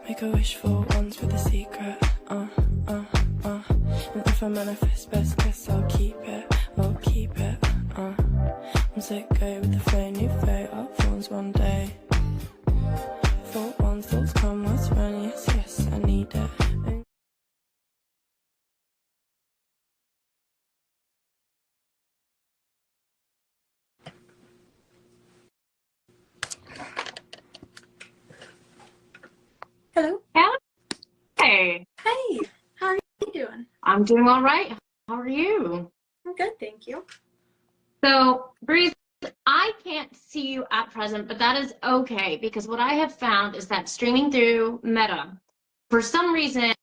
Make a wish for once with a secret. And if I manifest best, guess I'll keep it. I'm sick, go with the flow, new flow, up phones one day. Thought once, thoughts come, what's run, yes, I need it. Hello. Hey. Hey, how are you doing? I'm doing all right. How are you? I'm good, thank you. So, Breeze, I can't see you at present, but that is okay because what I have found is that streaming through Meta, for some reason,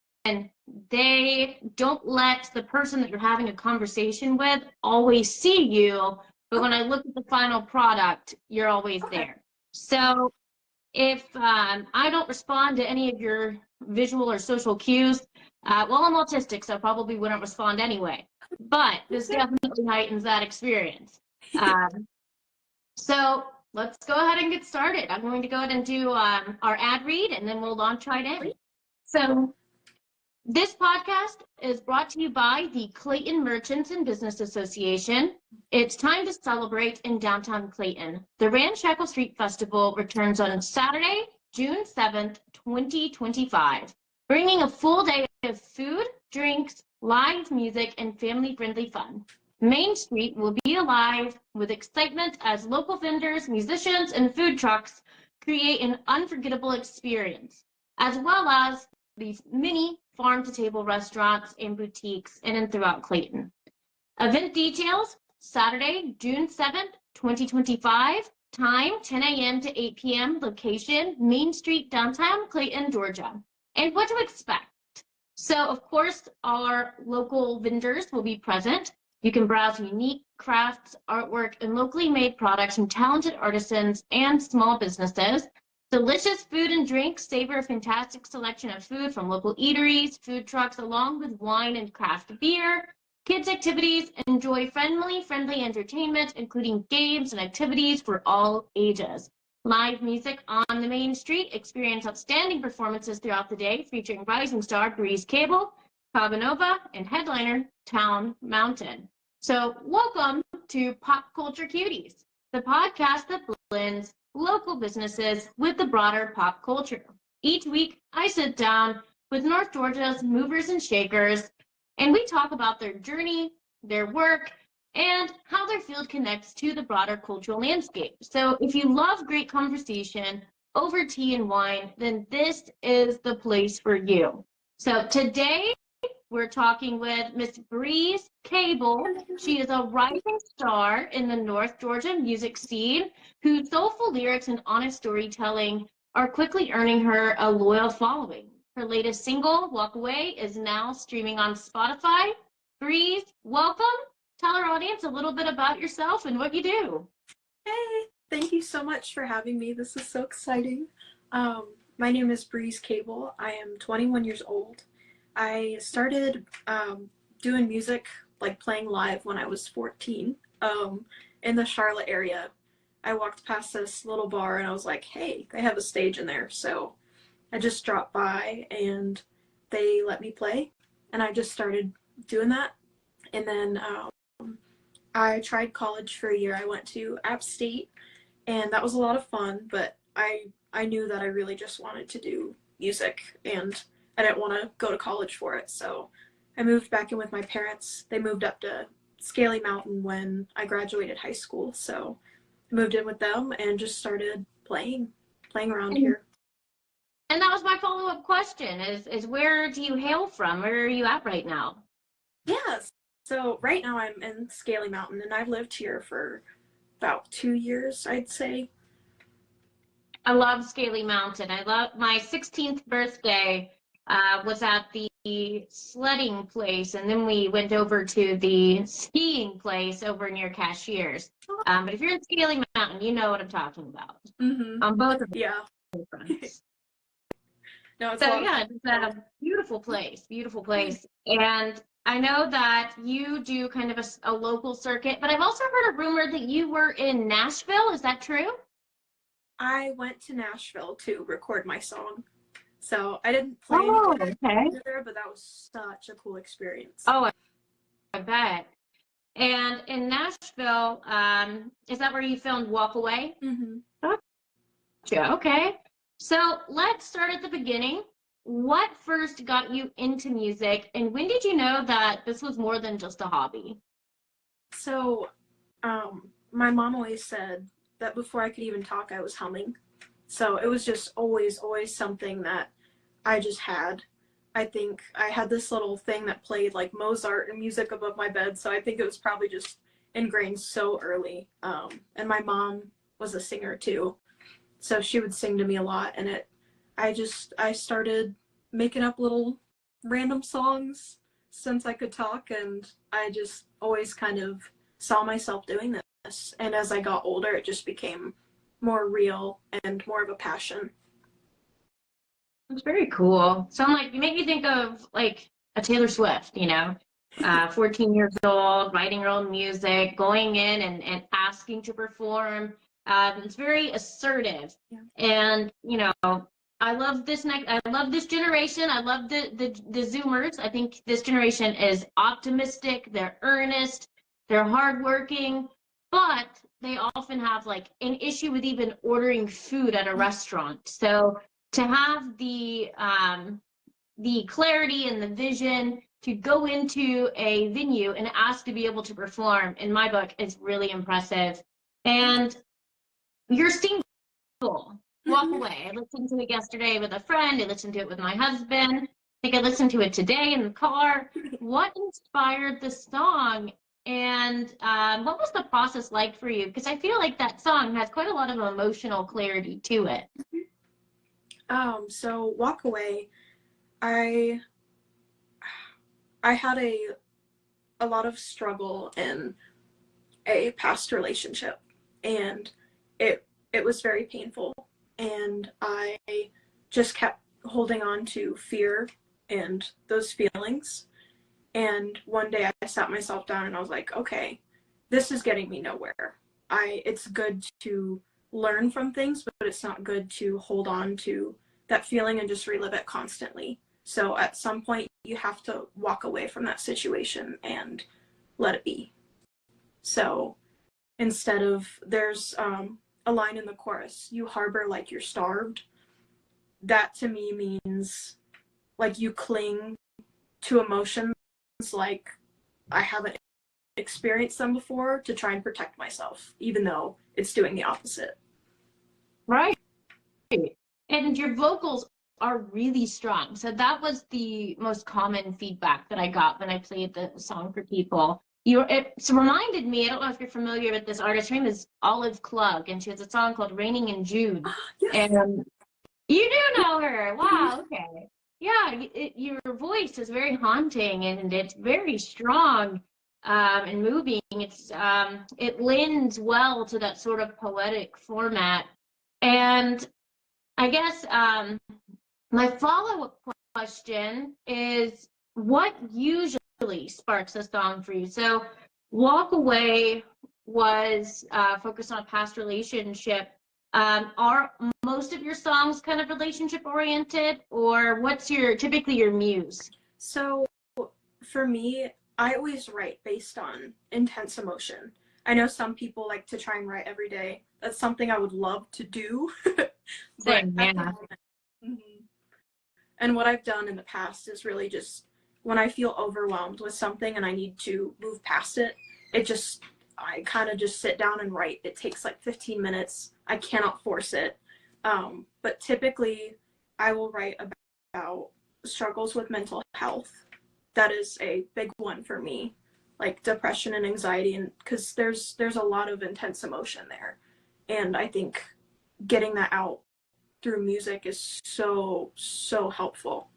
they don't let the person that you're having a conversation with always see you, but when I look at the final product, you're always there. So, if I don't respond to any of your visual or social cues, well, I'm autistic, so probably wouldn't respond anyway. But this definitely heightens that experience. So let's go ahead and get started. I'm going to go ahead and do our ad read, and then we'll launch right in. So this podcast is brought to you by the Clayton Merchants and Business Association. It's time to celebrate in downtown Clayton. The Ramshackle Street Festival returns on Saturday, June 7th, 2025, bringing a full day of food, drinks, live music, and family-friendly fun. Main Street will be alive with excitement as local vendors, musicians, and food trucks create an unforgettable experience, as well as these mini farm-to-table restaurants and boutiques in and throughout Clayton. Event details, Saturday, June 7th, 2025, time 10 a.m. to 8 p.m., location, Main Street, downtown Clayton, Georgia. And what to expect? So, of course, our local vendors will be present. You can browse unique crafts, artwork, and locally made products from talented artisans and small businesses. Delicious food and drinks savor a fantastic selection of food from local eateries, food trucks, along with wine and craft beer. Kids' activities enjoy friendly entertainment, including games and activities for all ages. Live music on the main street. Experience outstanding performances throughout the day, featuring rising star Breeze Cable, Cabanova, and headliner Town Mountain. So welcome to Pop Culture Cuties, the podcast that blends local businesses with the broader pop culture. Each week, I sit down with North Georgia's movers and shakers, and we talk about their journey, their work, and how their field connects to the broader cultural landscape. So if you love great conversation over tea and wine, then this is the place for you. So today, we're talking with Miss Breeze Cable. She is a rising star in the North Georgia music scene, whose soulful lyrics and honest storytelling are quickly earning her a loyal following. Her latest single, Walk Away, is now streaming on Spotify. Breeze, welcome. Tell our audience a little bit about yourself and what you do. Hey, thank you so much for having me. This is so exciting. My name is Breeze Cable. I am 21 years old. I started doing music, like playing live, when I was 14 in the Charlotte area. I walked past this little bar and I was like, hey, they have a stage in there. So I just dropped by and they let me play, and I just started doing that. And then I tried college for a year. I went to App State, and that was a lot of fun, but I knew that I really just wanted to do music, and I didn't want to go to college for it. So I moved back in with my parents. They moved up to Scaly Mountain when I graduated high school. So I moved in with them and just started playing around here. And that was my follow-up question is where do you hail from? Where are you at right now? Yes. So right now I'm in Scaly Mountain, and I've lived here for about 2 years, I'd say. I love Scaly Mountain. I love my 16th birthday was at the sledding place, and then we went over to the skiing place over near Cashiers. But if you're in Scaly Mountain, you know what I'm talking about. Mm-hmm. On both of them. Yeah. Fronts. No, it's So yeah, it's a beautiful place, And I know that you do kind of a local circuit, but I've also heard a rumor that you were in Nashville. Is that true? I went to Nashville to record my song. So I didn't play anything okay. there, but that was such a cool experience. Oh, I bet. And in Nashville, is that where you filmed Walk Away? Mm-hmm. Gotcha. Okay. So let's start at the beginning. What first got you into music, and when did you know that this was more than just a hobby? So, my mom always said that before I could even talk, I was humming. So it was just always something that I just had. I think I had this little thing that played like Mozart and music above my bed. So I think it was probably just ingrained so early. And my mom was a singer too. So she would sing to me a lot. And I started making up little random songs since I could talk. And I just always kind of saw myself doing this. And as I got older, it just became more real and more of a passion. It's very cool. So I'm like, you make me think of like a Taylor Swift, 14 years old, writing her own music, going in and asking to perform. It's very assertive. Yeah. And, I love this generation. I love the Zoomers. I think this generation is optimistic, they're earnest, they're hardworking, but they often have like an issue with even ordering food at a restaurant. So to have the clarity and the vision to go into a venue and ask to be able to perform, in my book, is really impressive. And your single, Walk Away, I listened to it yesterday with a friend. I listened to it with my husband. I think I listened to it today in the car. What inspired the song? And what was the process like for you? Because I feel like that song has quite a lot of emotional clarity to it. So Walk Away, I had a lot of struggle in a past relationship, and it was very painful, and I just kept holding on to fear and those feelings. And one day I sat myself down and I was like, okay, this is getting me nowhere. It's good to learn from things, but it's not good to hold on to that feeling and just relive it constantly. So at some point you have to walk away from that situation and let it be. So instead of, there's a line in the chorus, you harbor like you're starved. That to me means like you cling to emotions like I haven't experienced them before to try and protect myself, even though it's doing the opposite. Right. And your vocals are really strong. So that was the most common feedback that I got when I played the song for people. It's reminded me, I don't know if you're familiar with this artist, her name is Olive Klug, and she has a song called Raining in June. Yes. And you do know her. Wow, okay. Yeah, your voice is very haunting and it's very strong and moving. It lends well to that sort of poetic format. And I guess my follow-up question is, what usually sparks a song for you? So Walk Away was focused on a past relationship. Are most of your songs kind of relationship oriented, or what's typically your muse? So for me, I always write based on intense emotion. I know some people like to try and write every day. That's something I would love to do. Same, yeah. Mm-hmm. And what I've done in the past is really just when I feel overwhelmed with something and I need to move past it, I kind of just sit down and write. It takes like 15 minutes. I cannot force it. But typically I will write about struggles with mental health. That is a big one for me, like depression and anxiety, and because there's a lot of intense emotion there. And I think getting that out through music is so helpful.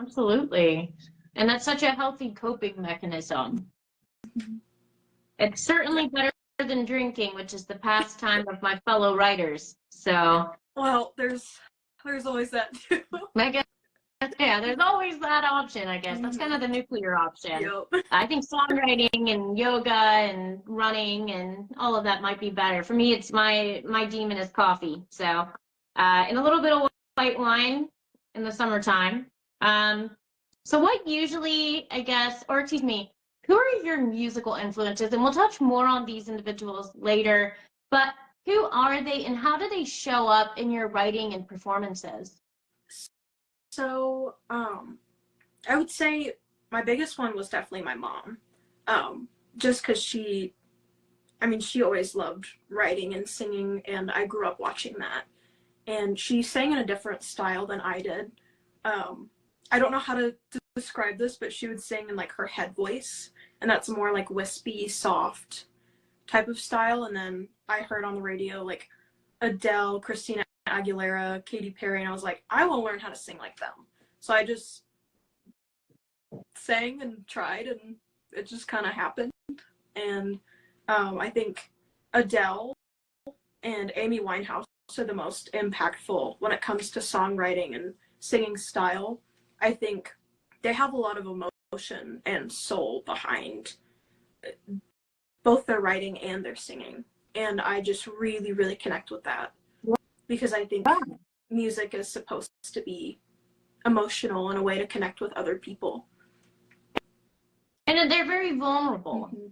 Absolutely. And that's such a healthy coping mechanism. Mm-hmm. It's certainly better than drinking, which is the pastime of my fellow writers. So, well, there's always that too. I guess, yeah, there's always that option, I guess. That's kind of the nuclear option. Yep. I think songwriting and yoga and running and all of that might be better. For me, it's my demon is coffee. So, in a little bit of white wine in the summertime. So what usually, I guess, or excuse me, who are your musical influences? And we'll touch more on these individuals later, but who are they and how do they show up in your writing and performances? So, I would say my biggest one was definitely my mom. Just because she always loved writing and singing, and I grew up watching that. And she sang in a different style than I did. I don't know how to describe this, but she would sing in like her head voice, and that's more like wispy, soft type of style. And then I heard on the radio like Adele, Christina Aguilera, Katy Perry, and I was like, I want to learn how to sing like them. So I just sang and tried, and it just kind of happened. And I think Adele and Amy Winehouse are the most impactful when it comes to songwriting and singing style. I think they have a lot of emotion and soul behind both their writing and their singing. And I just really, really connect with that, because I think music is supposed to be emotional and a way to connect with other people. And they're very vulnerable. Mm-hmm.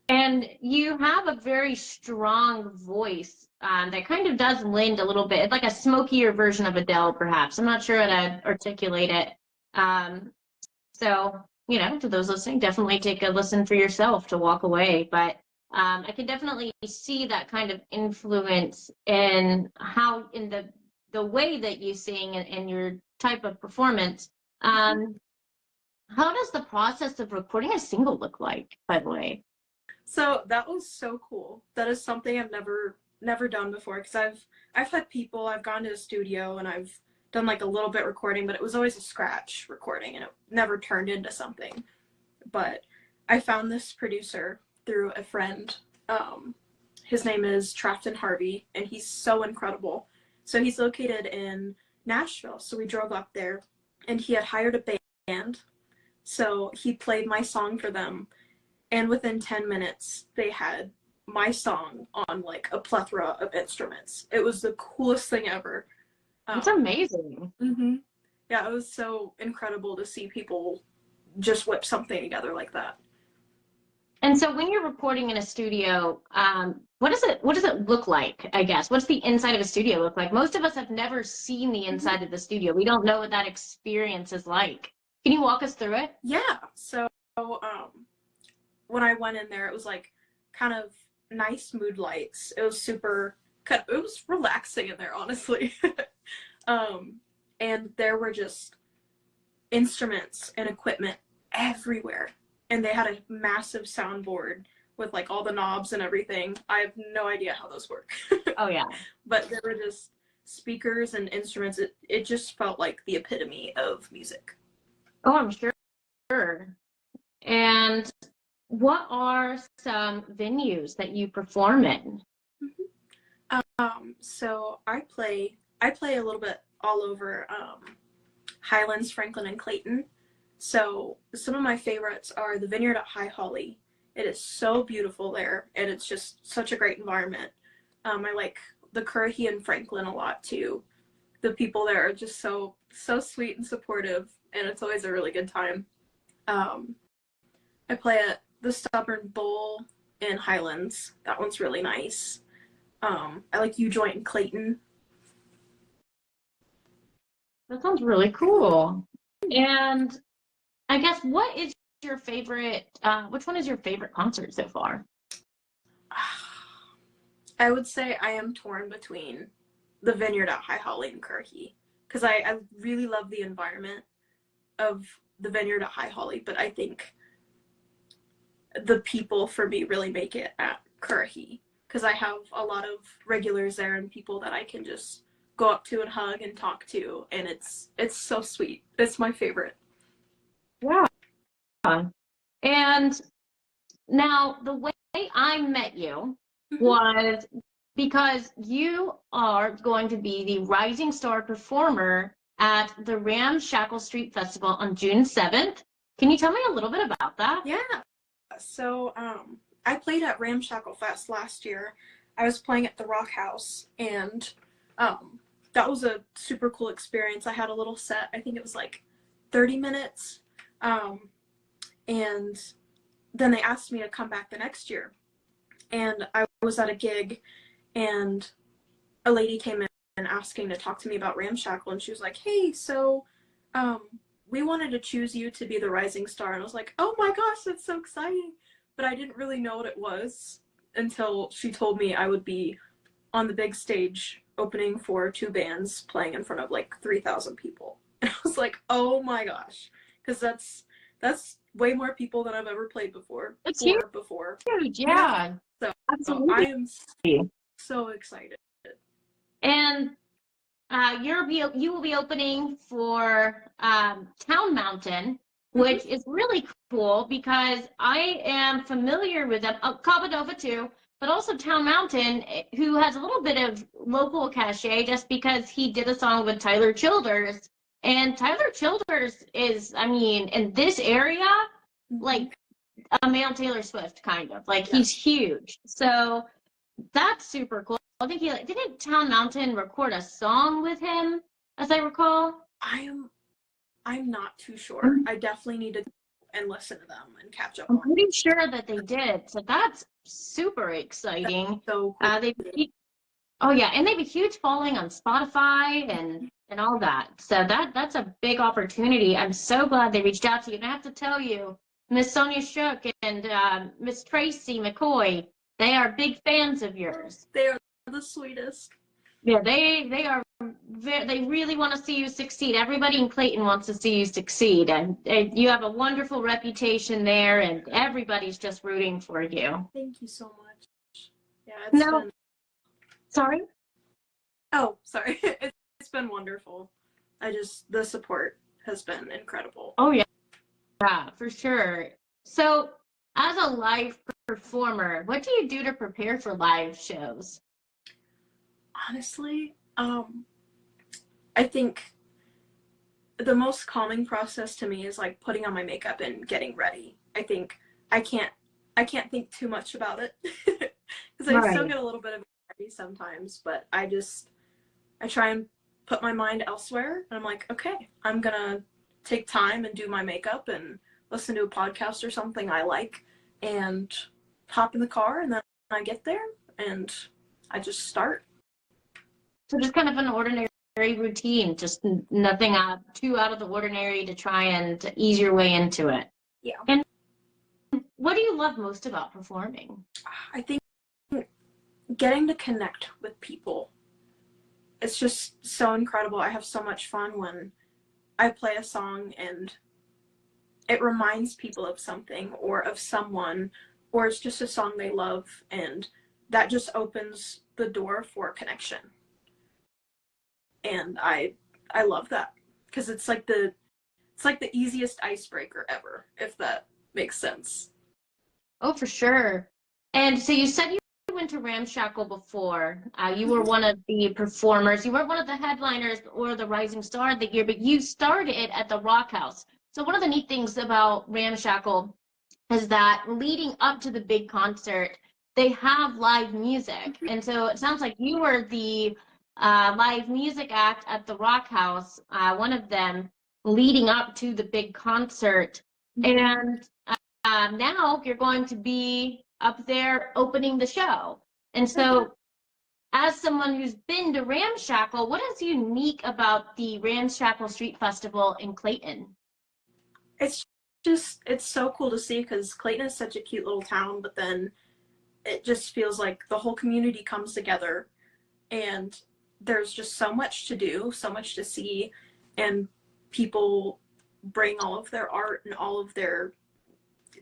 And you have a very strong voice that kind of does lend a little bit. It's like a smokier version of Adele, perhaps. I'm not sure how to articulate it. So, to those listening, definitely take a listen for yourself to walk away. But I can definitely see that kind of influence in how, in the way that you sing and your type of performance. How does the process of recording a single look like, by the way? So that was so cool. That is something I've never done before, because I've had people, I've gone to a studio and I've done like a little bit recording, but it was always a scratch recording and it never turned into something. But I found this producer through a friend. His name is Trafton Harvey, and he's so incredible. So he's located in Nashville. So we drove up there, and he had hired a band. So he played my song for them. And within 10 minutes, they had my song on like a plethora of instruments. It was the coolest thing ever. It's amazing. Mm-hmm. Yeah, it was so incredible to see people just whip something together like that. And so when you're recording in a studio, what does it look like, I guess? What's the inside of a studio look like? Most of us have never seen the inside of the studio. We don't know what that experience is like. Can you walk us through it? Yeah. So when I went in there, it was like kind of nice mood lights. It was it was relaxing in there, honestly. And there were just instruments and equipment everywhere. And they had a massive soundboard with like all the knobs and everything. I have no idea how those work. Oh yeah. But there were just speakers and instruments. It just felt like the epitome of music. Oh, I'm sure. And what are some venues that you perform in? So I play a little bit all over Highlands, Franklin, and Clayton. So some of my favorites are the Vineyard at High Holly. It is so beautiful there, and it's just such a great environment. I like the Currahee and Franklin a lot too. The people there are just so sweet and supportive, and it's always a really good time. I play at the Stubborn Bull in Highlands. That one's really nice. I like U-Joint in Clayton. That sounds really cool. And I guess what is your favorite, which one is your favorite concert so far? I would say I am torn between the Vineyard at High Holly and Currahee, because I really love the environment of the Vineyard at High Holly, but I think the people for me really make it at Currahee, because I have a lot of regulars there and people that I can just go up to and hug and talk to, and it's so sweet. It's my favorite. Yeah. And now the way I met you was because you are going to be the Rising Star performer at the Ramshackle Street Festival on June 7th. Can you tell me a little bit about that? Yeah. So I played at Ramshackle Fest last year. I was playing at the Rock House, and that was a super cool experience. I had a little set. I think it was like 30 minutes. And then they asked me to come back the next year. And I was at a gig, and a lady came in and asking to talk to me about Ramshackle, and she was like, hey, so we wanted to choose you to be the rising star. And I was like, oh my gosh, that's so exciting. But I didn't really know what it was until she told me I would be on the big stage opening for 2 bands playing in front of like 3,000 people. And I was like, oh my gosh, because that's way more people than I've ever played before. It's huge. Yeah. So Absolutely. I am so excited. And you will be opening for Town Mountain, which is really cool because I am familiar with them. Cabanova too, but also Town Mountain, who has a little bit of local cachet just because he did a song with Tyler Childers. And Tyler Childers is, I mean, in this area, like a male Taylor Swift, kind of. Like, he's huge. So that's super cool. I think didn't Town Mountain record a song with him, as I recall? I'm not too sure. I definitely need to go and listen to them and catch up. I'm pretty sure that they did. So that's super exciting. That's so cool. Oh yeah, and they have a huge following on Spotify and all that. So that's a big opportunity. I'm so glad they reached out to you. And I have to tell you, Miss Sonia Shook and Miss Tracy McCoy, they are big fans of yours. They are the sweetest. Yeah, they are. They really want to see you succeed. Everybody in Clayton wants to see you succeed, and you have a wonderful reputation there, and everybody's just rooting for you. Thank you so much. Yeah, been... Sorry? Oh, sorry. It's been wonderful. The support has been incredible. Oh, yeah. Yeah, for sure. So, as a live performer, what do you do to prepare for live shows? Honestly, I think the most calming process to me is like putting on my makeup and getting ready. I think I can't think too much about it because I still get a little bit of anxiety sometimes, but I try and put my mind elsewhere, and I'm like, okay, I'm gonna take time and do my makeup and listen to a podcast or something I like and hop in the car, and then I get there and I just start. So just kind of an ordinary routine, just nothing too out of the ordinary to try and ease your way into it. Yeah. And what do you love most about performing? I think getting to connect with people. It's just so incredible. I have so much fun when I play a song and it reminds people of something or of someone, or it's just a song they love, and that just opens the door for connection. And I love that because it's like the easiest icebreaker ever, if that makes sense. Oh, for sure. And so you said you went to Ramshackle before. You were one of the performers. You weren't one of the headliners or the rising star of the year, but you started at the Rock House. So one of the neat things about Ramshackle is that leading up to the big concert, they have live music. And so it sounds like you were the live music act at the Rock House, one of them, leading up to the big concert. And now you're going to be up there opening the show. And so as someone who's been to Ramshackle, what is unique about the Ramshackle Street Festival in Clayton? It's so cool to see because Clayton is such a cute little town, but then it just feels like the whole community comes together and there's just so much to do, so much to see, and people bring all of their art and all of their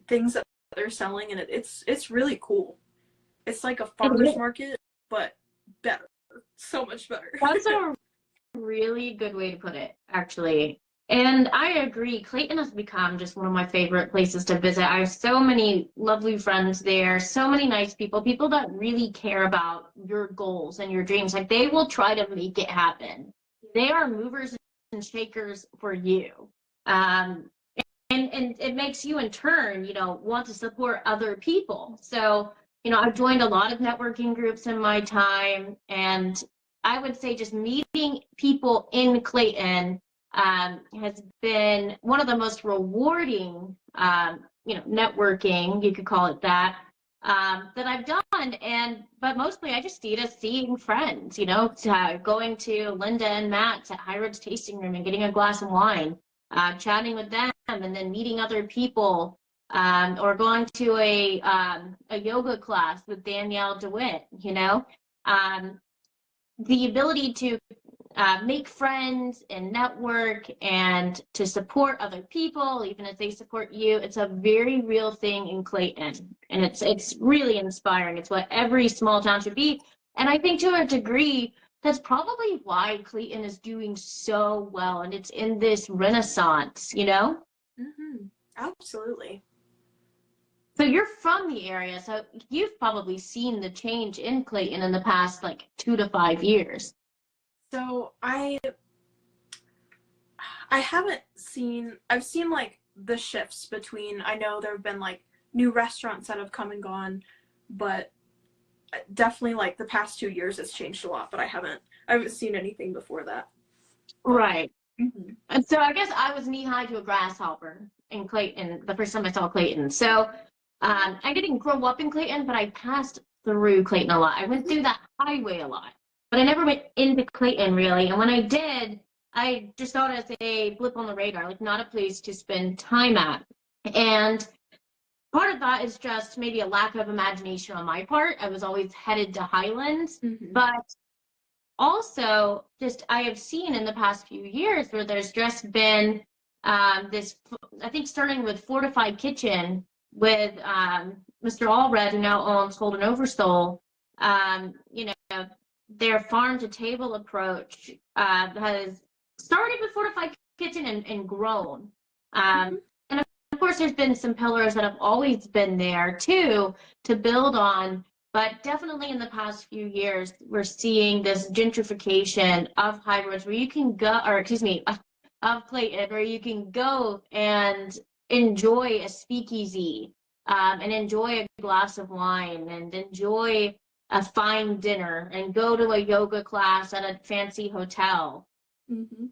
things that they're selling, and it's really cool. It's like a farmer's market, but better. So much better. That's a really good way to put it, actually. And I agree. Clayton has become just one of my favorite places to visit. I have so many lovely friends there, so many nice people that really care about your goals and your dreams. Like, they will try to make it happen. They are movers and shakers for you. And it makes you, in turn, want to support other people. So, I've joined a lot of networking groups in my time, and I would say just meeting people in Clayton has been one of the most rewarding, networking, you could call it that, that I've done. But mostly I just see it as seeing friends, going to Linda and Matt's at Highlands Tasting Room and getting a glass of wine, chatting with them, and then meeting other people, or going to a yoga class with Danielle DeWitt, the ability to make friends and network and to support other people, even if they support you. It's a very real thing in Clayton, and it's really inspiring. It's what every small town should be. And I think to a degree, that's probably why Clayton is doing so well, and it's in this renaissance, Mm-hmm. Absolutely. So you're from the area, so you've probably seen the change in Clayton in the past, 2 to 5 years. So I haven't seen, I've seen the shifts between, I know there have been new restaurants that have come and gone, but definitely the past 2 years it's changed a lot, but I haven't seen anything before that. Right. Mm-hmm. And so I guess I was knee-high to a grasshopper in Clayton the first time I saw Clayton. So I didn't grow up in Clayton, but I passed through Clayton a lot. I went through that highway a lot, but I never went into Clayton really. And when I did, I just saw it as a blip on the radar, not a place to spend time at. And part of that is just maybe a lack of imagination on my part. I was always headed to Highlands, Mm-hmm. but also just I have seen in the past few years where there's just been this, I think starting with Fortified Kitchen with Mr. Allred, who now owns Holden Oversoul, their farm to table approach has started with Fortified Kitchen and grown. And of course, there's been some pillars that have always been there too to build on. But definitely in the past few years, we're seeing this gentrification of Highlands where you can go, of Clayton, where you can go and enjoy a speakeasy, and enjoy a glass of wine and enjoy a fine dinner and go to a yoga class at a fancy hotel. Mm-hmm.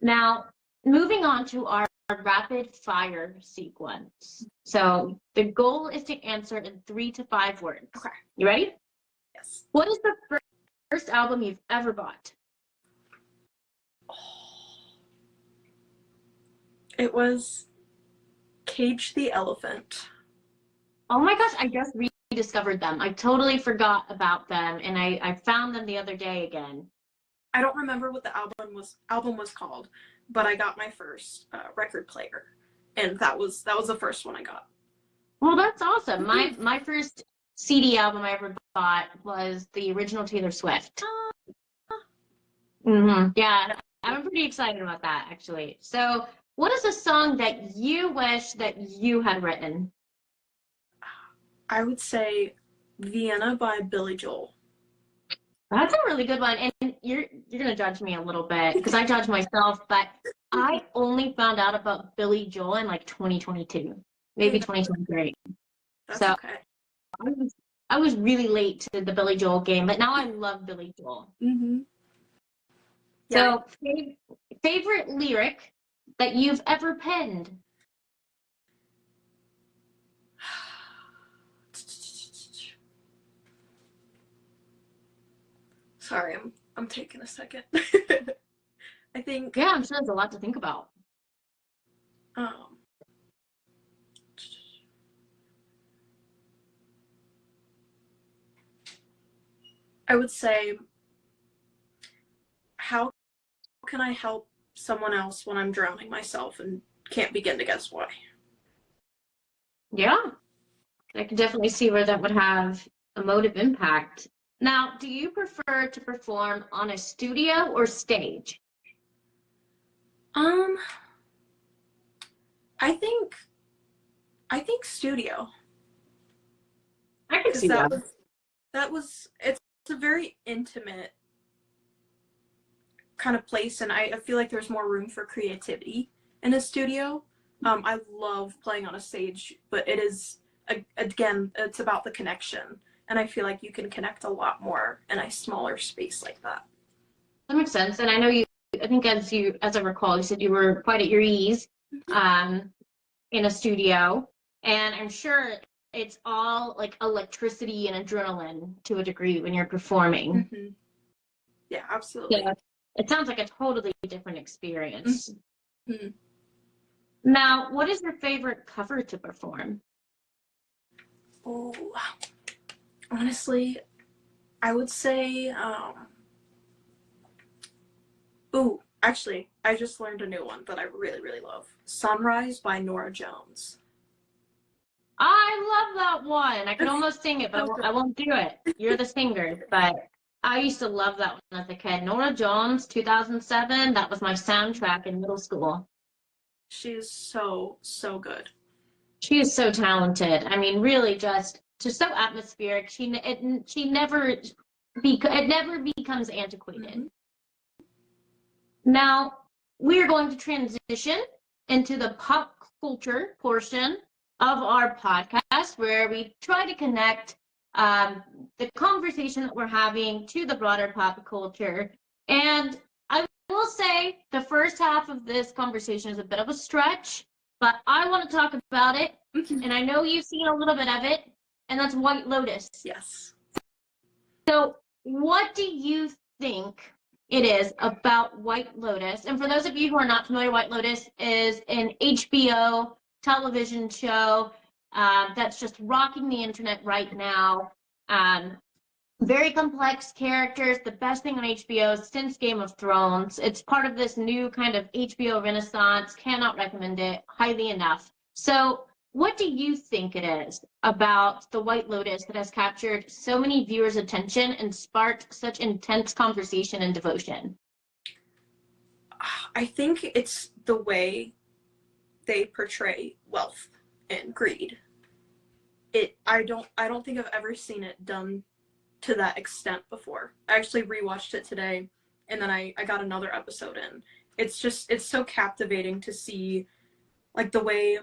Now, moving on to our rapid fire sequence. So the goal is to answer in 3 to 5 words. Okay. You ready? Yes. What is the first album you've ever bought? It was Cage the Elephant. Oh my gosh, I just rediscovered them. I totally forgot about them, and I found them the other day again. I don't remember what the album was called, but I got my first record player, and that was the first one I got. Well, that's awesome. My first CD album I ever bought was the original Taylor Swift. Yeah, I'm pretty excited about that, actually. So what is a song that you wish that you had written? I would say Vienna by Billy Joel. That's a really good one. And you're gonna judge me a little bit because I judge myself, but I only found out about Billy Joel in 2022, maybe 2023. That's so okay. I was really late to the Billy Joel game, but now I love Billy Joel. Mm-hmm. Yeah. So favorite lyric that you've ever penned? Sorry, I'm taking a second. I think. Yeah, I'm sure there's a lot to think about. I would say, how can I help someone else when I'm drowning myself and can't begin to guess why? Yeah, I can definitely see where that would have emotive impact. Now, do you prefer to perform on a studio or stage? I think studio. I can see that. It's a very intimate kind of place, and I feel like there's more room for creativity in a studio. I love playing on a stage, but it is, again, it's about the connection and I feel like you can connect a lot more in a smaller space like that. That makes sense. And I know I think as I recall, you said you were quite at your ease in a studio, and I'm sure it's all like electricity and adrenaline to a degree when you're performing. Yeah, absolutely. Yeah. It sounds like a totally different experience. Mm-hmm. Now, what is your favorite cover to perform? Oh, honestly, I would say, actually, I just learned a new one that I really, really love. Sunrise by Norah Jones. I love that one. I could almost sing it, but I won't do it. You're the singer, but I used to love that one as a kid. Norah Jones, 2007, that was my soundtrack in middle school. She is so, so good. She is so talented. I mean, really just so atmospheric. It never becomes antiquated. Now, we're going to transition into the pop culture portion of our podcast, where we try to connect the conversation that we're having to the broader pop culture. And I will say the first half of this conversation is a bit of a stretch, but I want to talk about it. And I know you've seen a little bit of it, and that's White Lotus. Yes. So what do you think it is about White Lotus? And for those of you who are not familiar, White Lotus is an HBO television show that's just rocking the internet right now. Very complex characters, the best thing on HBO since Game of Thrones. It's part of this new kind of HBO renaissance. Cannot recommend it highly enough. So what do you think it is about the White Lotus that has captured so many viewers' attention and sparked such intense conversation and devotion? I think it's the way they portray wealth and greed. I don't think I've ever seen it done to that extent before. I actually rewatched it today, and then I got another episode in. It's so captivating to see, like, the way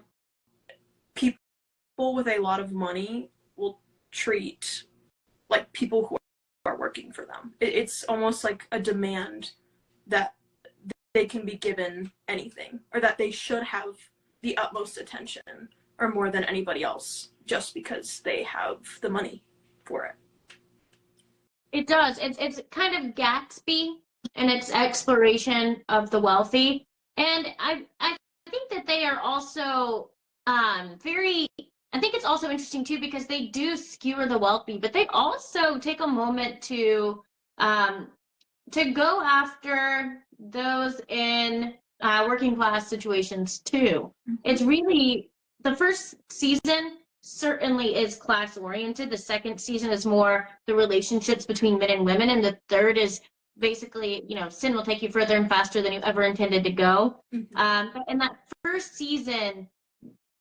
people with a lot of money will treat, like, people who are working for them. It's almost like a demand that they can be given anything, or that they should have the utmost attention or more than anybody else just because they have the money for it. It does. It's kind of Gatsby and its exploration of the wealthy. And I think that they are also I think it's also interesting too, because they do skewer the wealthy, but they also take a moment to go after those in working class situations too. It's really, the first season certainly is class oriented. The second season is more the relationships between men and women, and the third is basically, sin will take you further and faster than you ever intended to go. But in that first season,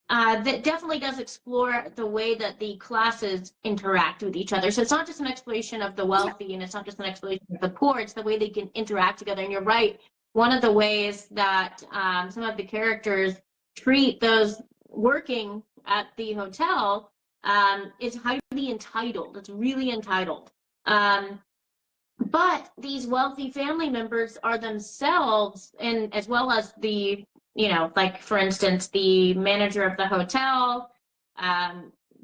that definitely does explore the way that the classes interact with each other. So it's not just an exploration of the wealthy, and it's not just an exploration of the poor, it's the way they can interact together. And you're right, one of the ways that some of the characters treat those working at the hotel is highly entitled. It's really entitled. But these wealthy family members are themselves, and as well as the, like, for instance, the manager of the hotel,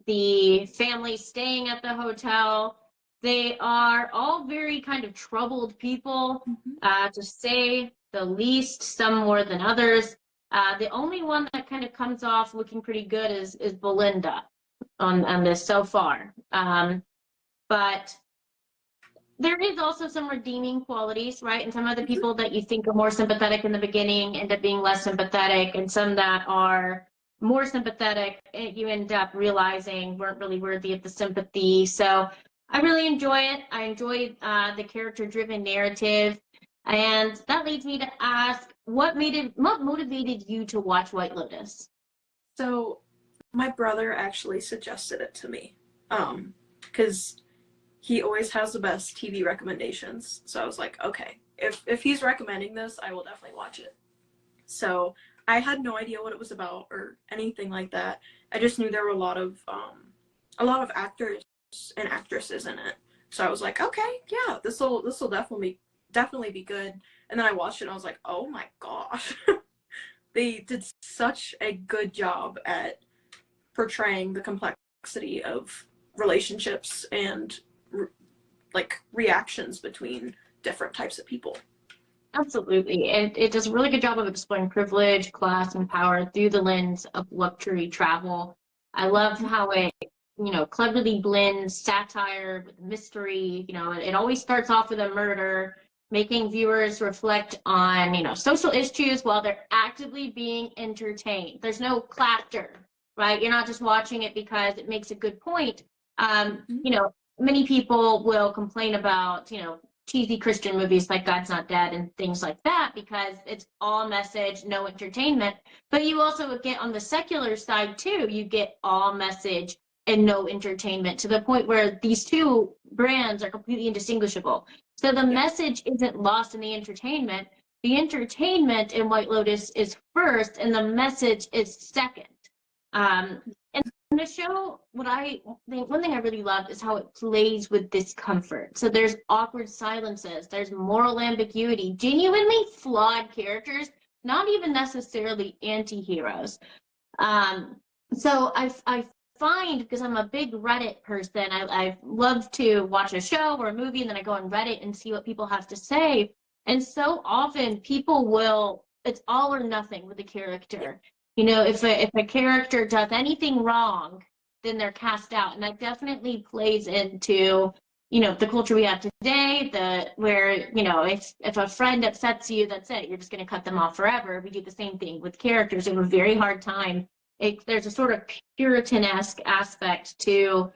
the family staying at the hotel, they are all very kind of troubled people, to say the least, some more than others. The only one that kind of comes off looking pretty good is Belinda on this so far. But there is also some redeeming qualities, right? And some of the people that you think are more sympathetic in the beginning end up being less sympathetic, and some that are more sympathetic, you end up realizing weren't really worthy of the sympathy. So I really enjoy it. I enjoy the character-driven narrative. And that leads me to ask, what motivated you to watch White Lotus? So my brother actually suggested it to me, because he always has the best TV recommendations. So I was like, okay, if he's recommending this, I will definitely watch it. So I had no idea what it was about or anything like that. I just knew there were a lot of actors and actresses in it. So I was like, okay, yeah, this will definitely be good. And then I watched it and I was like, oh my gosh. They did such a good job at portraying the complexity of relationships and like reactions between different types of people. Absolutely. It does a really good job of exploring privilege, class, and power through the lens of luxury travel. I love how it, cleverly blends satire with mystery. It always starts off with a murder, making viewers reflect on, social issues while they're actively being entertained. There's no clatter, right? You're not just watching it because it makes a good point. Many people will complain about, cheesy Christian movies like God's Not Dead and things like that because it's all message, no entertainment. But you also get on the secular side too, you get all message and no entertainment to the point where these two brands are completely indistinguishable. So the message isn't lost in the entertainment. The entertainment in White Lotus is first and the message is second. And the show, one thing I really love is how it plays with discomfort. So there's awkward silences, there's moral ambiguity, genuinely flawed characters, not even necessarily anti-heroes. So I find, because I'm a big Reddit person, I love to watch a show or a movie and then I go on Reddit and see what people have to say. And so often it's all or nothing with the character. If a character does anything wrong, then they're cast out. And that definitely plays into, the culture we have today, where, if a friend upsets you, that's it. You're just going to cut them off forever. We do the same thing with characters. We have a very hard time. There's a sort of Puritan-esque aspect to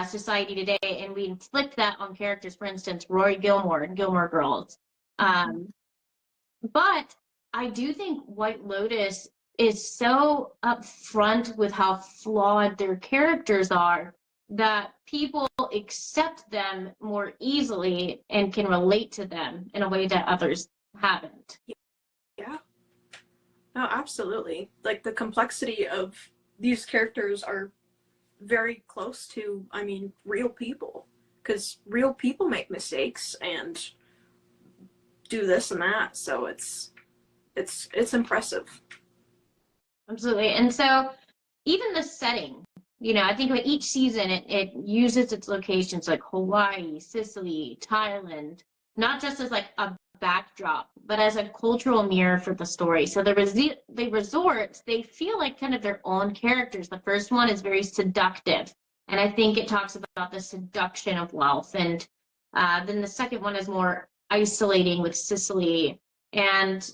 society today, and we inflict that on characters. For instance, Rory Gilmore and Gilmore Girls. But I do think White Lotus is so upfront with how flawed their characters are that people accept them more easily and can relate to them in a way that others haven't. Yeah. No, absolutely. Like the complexity of these characters are very close to, real people, because real people make mistakes and do this and that. So it's impressive. Absolutely. And so even the setting, I think with each season, it uses its locations like Hawaii, Sicily, Thailand, not just as like a backdrop, but as a cultural mirror for the story. So the resorts, they feel like kind of their own characters. The first one is very seductive, and I think it talks about the seduction of wealth. And then the second one is more isolating with Sicily. And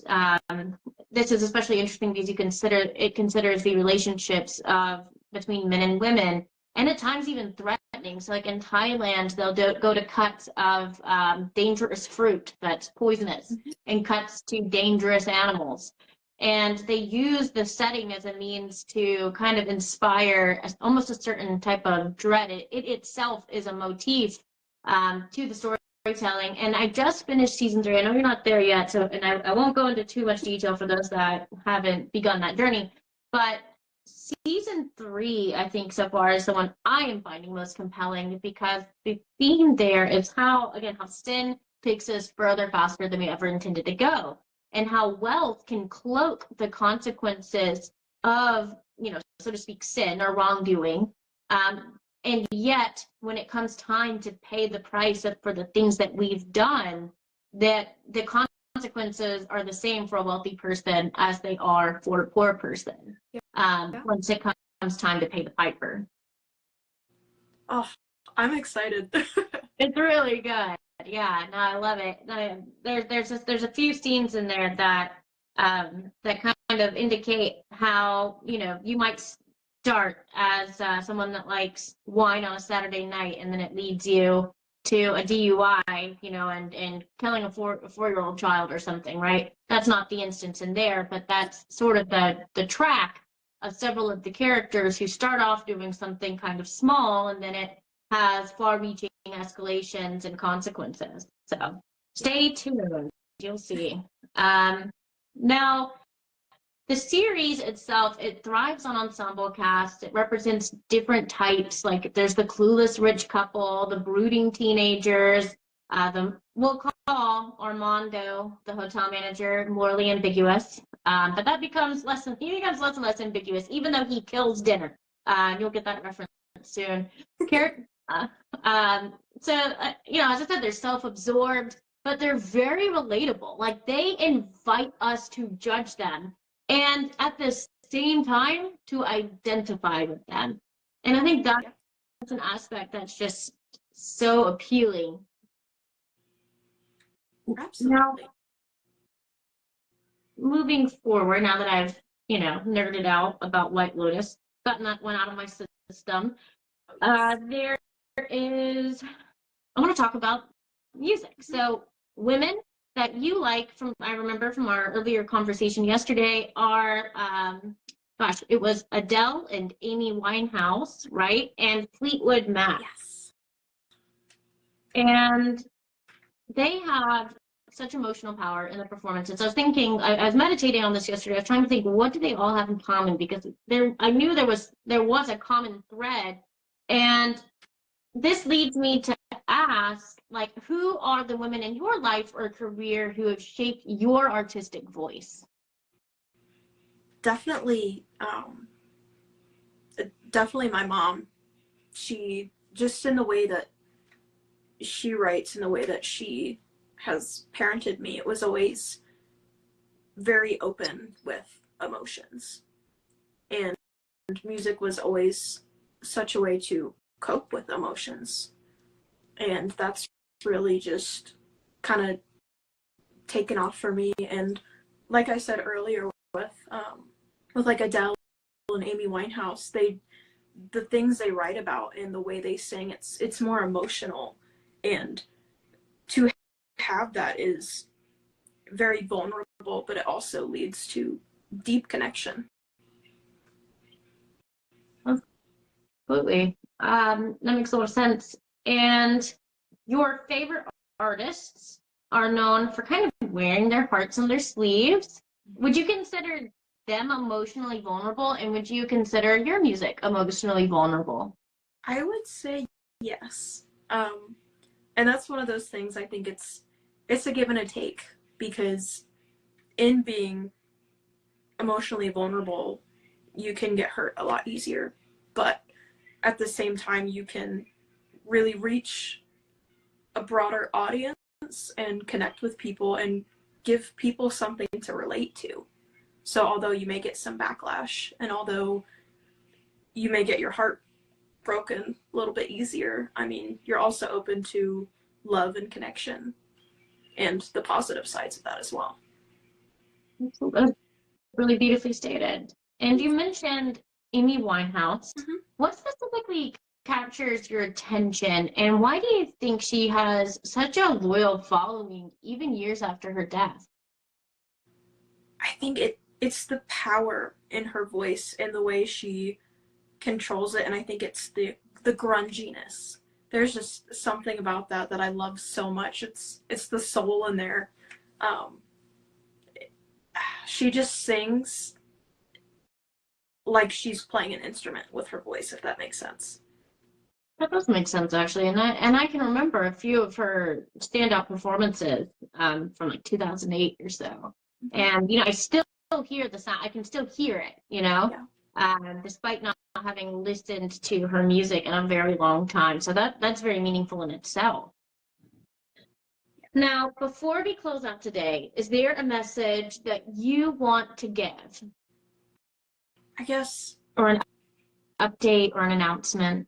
this is especially interesting because it considers the relationships between men and women, and at times even threatening. So like in Thailand, they'll go to cuts of dangerous fruit that's poisonous and cuts to dangerous animals. And they use the setting as a means to kind of inspire almost a certain type of dread. It itself is a motif to the storytelling. And I just finished season 3. I know you're not there yet, and I won't go into too much detail for those that haven't begun that journey. But season 3, I think so far is the one I am finding most compelling, because the theme there is how sin takes us further faster than we ever intended to go, and how wealth can cloak the consequences of, so to speak, sin or wrongdoing. And yet, when it comes time to pay the price for the things that we've done, that the consequences are the same for a wealthy person as they are for a poor person. Once it comes time to pay the piper. Oh, I'm excited. It's really good. Yeah, no, I love it. There's a few scenes in there that kind of indicate how you might start as someone that likes wine on a Saturday night, and then it leads you to a DUI, and killing a 4-year-old child or something, right? That's not the instance in there, but that's sort of the track of several of the characters who start off doing something kind of small, and then it has far-reaching escalations and consequences. So stay tuned, you'll see. Now, the series itself, it thrives on ensemble cast. It represents different types. Like there's the clueless rich couple, the brooding teenagers, we'll call Armando, the hotel manager, morally ambiguous. But that becomes he becomes less and less ambiguous, even though he kills dinner. You'll get that reference soon. As I said, they're self-absorbed, but they're very relatable. Like they invite us to judge them and at the same time to identify with them. And I think that's an aspect that's just so appealing. Absolutely. Now, moving forward, now that I've, nerded out about White Lotus, gotten that one out of my system, I want to talk about music. So women that you like I remember from our earlier conversation yesterday are, it was Adele and Amy Winehouse, right? And Fleetwood Mac. Yes. And they have such emotional power in the performances. I was thinking, I was meditating on this yesterday. I was trying to think, what do they all have in common? Because I knew there was a common thread. And this leads me to ask, like, who are the women in your life or career who have shaped your artistic voice? Definitely my mom. She, just in the way that she writes, in the way that she has parented me, it was always very open with emotions. And music was always such a way to cope with emotions. And that's really just kind of taken off for me. And like I said earlier with like Adele and Amy Winehouse, the things they write about and the way they sing, it's more emotional, and to have that is very vulnerable, but it also leads to deep connection. Absolutely. That makes a lot of sense. And your favorite artists are known for kind of wearing their hearts on their sleeves. Would you consider them emotionally vulnerable, and would you consider your music emotionally vulnerable? I would say yes. And that's one of those things, I think it's a give and a take, because in being emotionally vulnerable, you can get hurt a lot easier. But at the same time, you can really reach a broader audience and connect with people and give people something to relate to. So although you may get some backlash, and although you may get your heart broken a little bit easier, I mean, you're also open to love and connection and the positive sides of that as well. That's really beautifully stated. And you mentioned Amy Winehouse. Mm-hmm. What specifically captures your attention, and why do you think she has such a loyal following even years after her death? I think it's the power in her voice and the way she controls it, and I think it's the grunginess. There's just something about that I love so much. It's the soul in there. She just sings like she's playing an instrument with her voice, if that makes sense. That does make sense, actually, and I can remember a few of her standout performances from like 2008 or so, and I still hear the sound. I can still hear it, despite not having listened to her music in a very long time. So that's very meaningful in itself. Now, before we close out today, is there a message that you want to give? I guess, or an update or an announcement.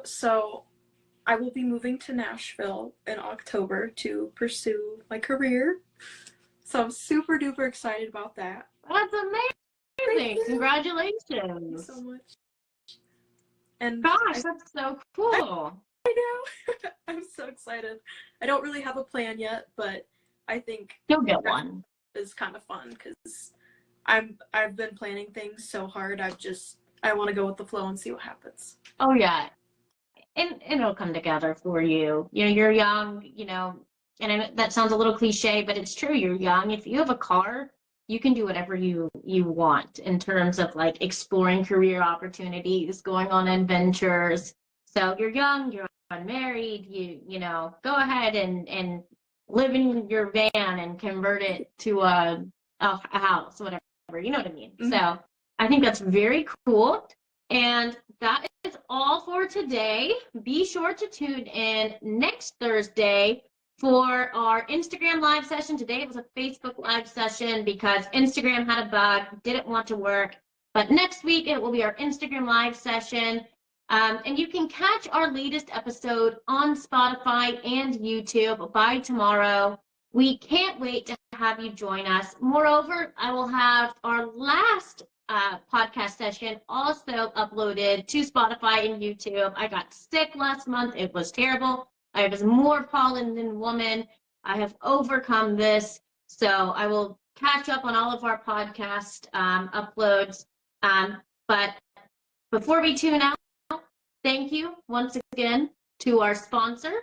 So I will be moving to Nashville in October to pursue my career. So I'm super duper excited about that. That's amazing. Congratulations. Thank you so much. And gosh, that's so cool. I know. I'm so excited. I don't really have a plan yet, but I think you'll get one. Is kind of fun because I've been planning things so hard. I want to go with the flow and see what happens. Oh yeah. And it'll come together for you. You're young, and that sounds a little cliche, but it's true. You're young. If you have a car, you can do whatever you want in terms of like exploring career opportunities, going on adventures. So you're young, you're unmarried, you know, go ahead and live in your van and convert it to a house, whatever, you know what I mean? Mm-hmm. So I think that's very cool. And that is all for today. Be sure to tune in next Thursday for our Instagram live session. Today it was a Facebook live session because Instagram had a bug, didn't want to work. But next week it will be our Instagram live session. And you can catch our latest episode on Spotify and YouTube by tomorrow. We can't wait to have you join us. Moreover, I will have our last podcast session also uploaded to Spotify and YouTube. I got sick last month. It was terrible. I was more pollen than woman. I have overcome this. So I will catch up on all of our podcast uploads. But before we tune out, thank you once again to our sponsor.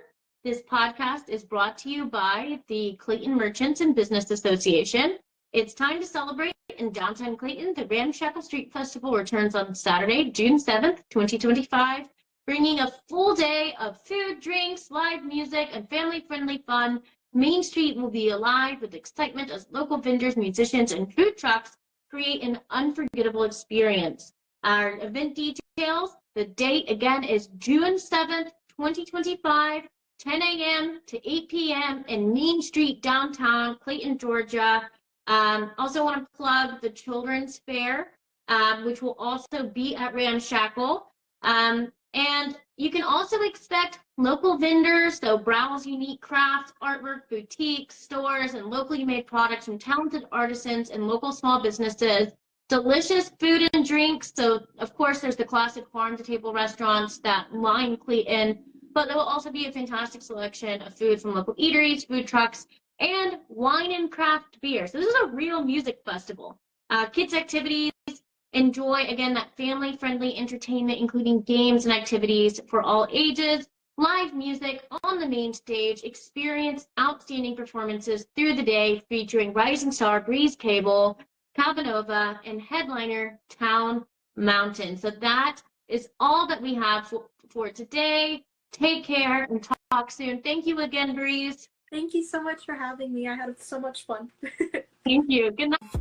This podcast is brought to you by the Clayton Merchants and Business Association. It's time to celebrate in downtown Clayton. The Ramshackle Street Festival returns on Saturday, June 7th, 2025, bringing a full day of food, drinks, live music, and family-friendly fun. Main Street will be alive with excitement as local vendors, musicians, and food trucks create an unforgettable experience. Our event details, the date again is June 7th, 2025, 10 a.m. to 8 p.m. in Main Street, downtown Clayton, Georgia. Also want to plug the Children's Fair, which will also be at Ramshackle. And you can also expect local vendors, so browse unique crafts, artwork, boutiques, stores, and locally made products from talented artisans and local small businesses. Delicious food and drinks. So, of course, there's the classic farm-to-table restaurants that line Clayton, but there will also be a fantastic selection of food from local eateries, food trucks, and wine and craft beer. So this is a real music festival. Kids activities, enjoy, again, that family-friendly entertainment, including games and activities for all ages, live music on the main stage, experience outstanding performances through the day featuring rising star Breeze Cable, Cabanova, and headliner Town Mountain. So that is all that we have for today. Take care and talk soon. Thank you again, Breeze. Thank you so much for having me. I had so much fun. Thank you. Good night.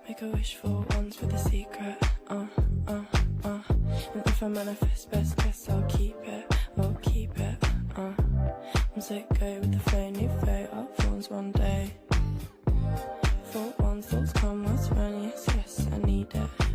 Make a wish for once with a secret. And if I manifest best, guess I'll keep it. I'll keep it. I'm so go with the flow, new flow, up phones one day. Thought once, thoughts come, what's when, yes, yes, I need it.